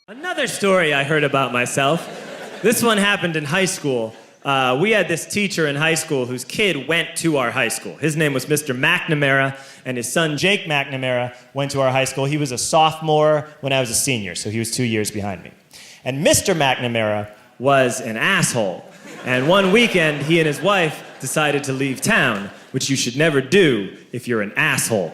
Another story I heard about myself. This one happened in high school. We had this teacher in high school whose kid went to our high school. His name was Mr. McNamara, and his son Jake McNamara went to our high school. He was a sophomore when I was a senior, so he was 2 years behind me. And Mr. McNamara was an asshole. And one weekend, he and his wife decided to leave town, which you should never do if you're an asshole.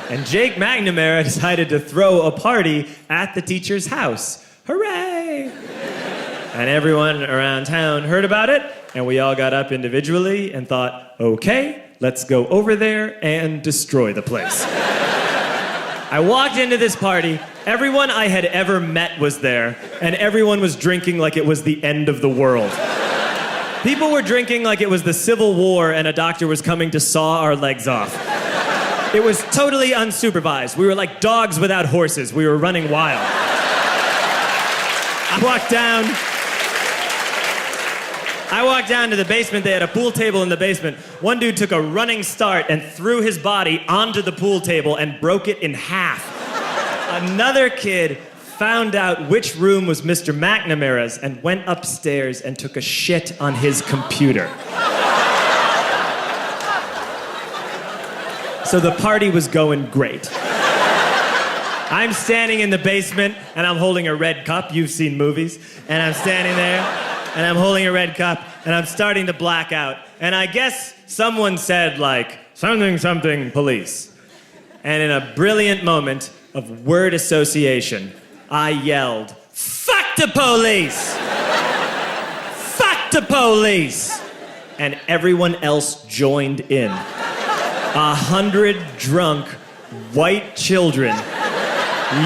And Jake McNamara decided to throw a party at the teacher's house. Hooray! And everyone around town heard about it, and we all got up individually and thought, okay, let's go over there and destroy the place. I walked into this party, everyone I had ever met was there, and everyone was drinking like it was the end of the world. People were drinking like it was the Civil War and a doctor was coming to saw our legs off. It was totally unsupervised. We were like dogs without horses. We were running wild. I walked down to the basement. They had a pool table in the basement. One dude took a running start and threw his body onto the pool table and broke it in half. Another kid found out which room was Mr. McNamara's and went upstairs and took a shit on his computer. So the party was going great. I'm standing in the basement and I'm holding a red cup. You've seen movies. And I'm standing there and I'm holding a red cup and I'm starting to black out. And I guess someone said like, something, something, police. And in a brilliant moment of word association, I yelled, fuck the police! Fuck the police! And everyone else joined in. 100 drunk white children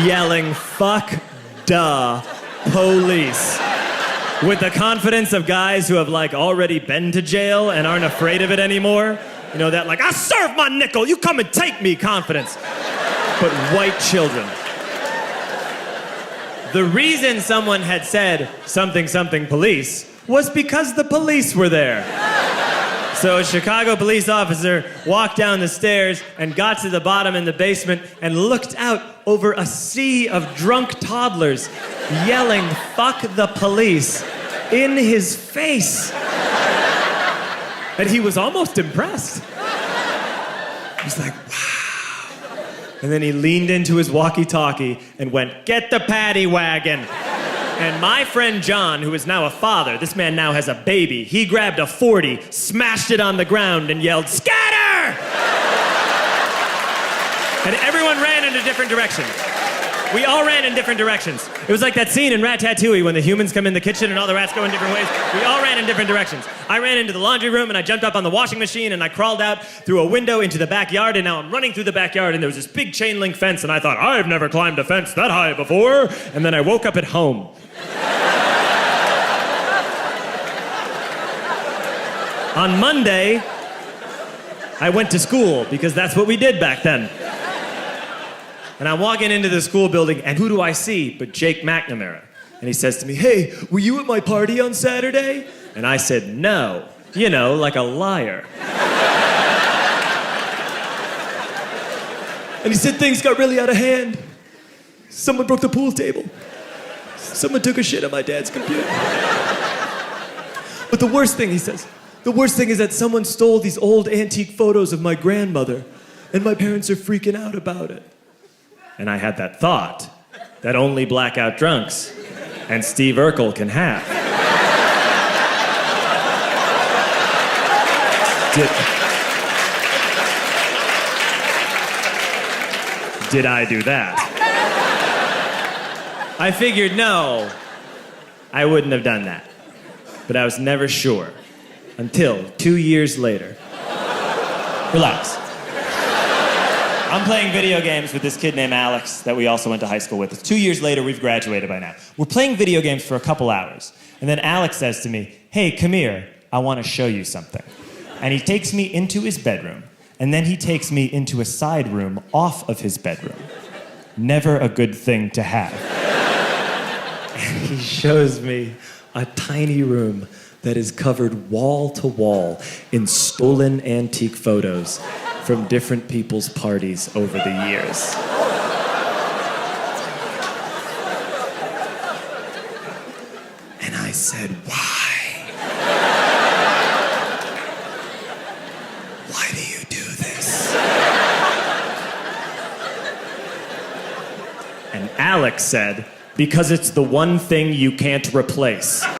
yelling, fuck the police. With the confidence of guys who have like already been to jail and aren't afraid of it anymore. You know, that like, I serve my nickel, you come and take me confidence. But white children. The reason someone had said something, something police was because the police were there. So a Chicago police officer walked down the stairs and got to the bottom in the basement and looked out over a sea of drunk toddlers yelling, fuck the police, in his face. And he was almost impressed. He was like, wow. And then he leaned into his walkie-talkie and went, get the paddy wagon. And my friend John, who is now a father, this man now has a baby, he grabbed a 40, smashed it on the ground, and yelled, scatter! And everyone ran in a different direction. We all ran in different directions. It was like that scene in Ratatouille when the humans come in the kitchen and all the rats go in different ways. We all ran in different directions. I ran into the laundry room and I jumped up on the washing machine and I crawled out through a window into the backyard, and now I'm running through the backyard and there was this big chain link fence and I thought, I've never climbed a fence that high before. And then I woke up at home. On Monday, I went to school because that's what we did back then. And I'm walking into the school building, and who do I see but Jake McNamara? And he says to me, hey, were you at my party on Saturday? And I said, no. You know, like a liar. And he said, things got really out of hand. Someone broke the pool table. Someone took a shit on my dad's computer. But the worst thing, he says, the worst thing is that someone stole these old antique photos of my grandmother, and my parents are freaking out about it. And I had that thought that only blackout drunks and Steve Urkel can have. Did I do that? I figured, no, I wouldn't have done that. But I was never sure until 2 years later. Relax. I'm playing video games with this kid named Alex that we also went to high school with. 2 years later, we've graduated by now. We're playing video games for a couple hours. And then Alex says to me, hey, come here, I want to show you something. And he takes me into his bedroom. And then he takes me into a side room off of his bedroom. Never a good thing to have. And he shows me a tiny room that is covered wall to wall in stolen antique photos from different people's parties over the years. I said, why? Why do you do this? And Alex said, because it's the one thing you can't replace.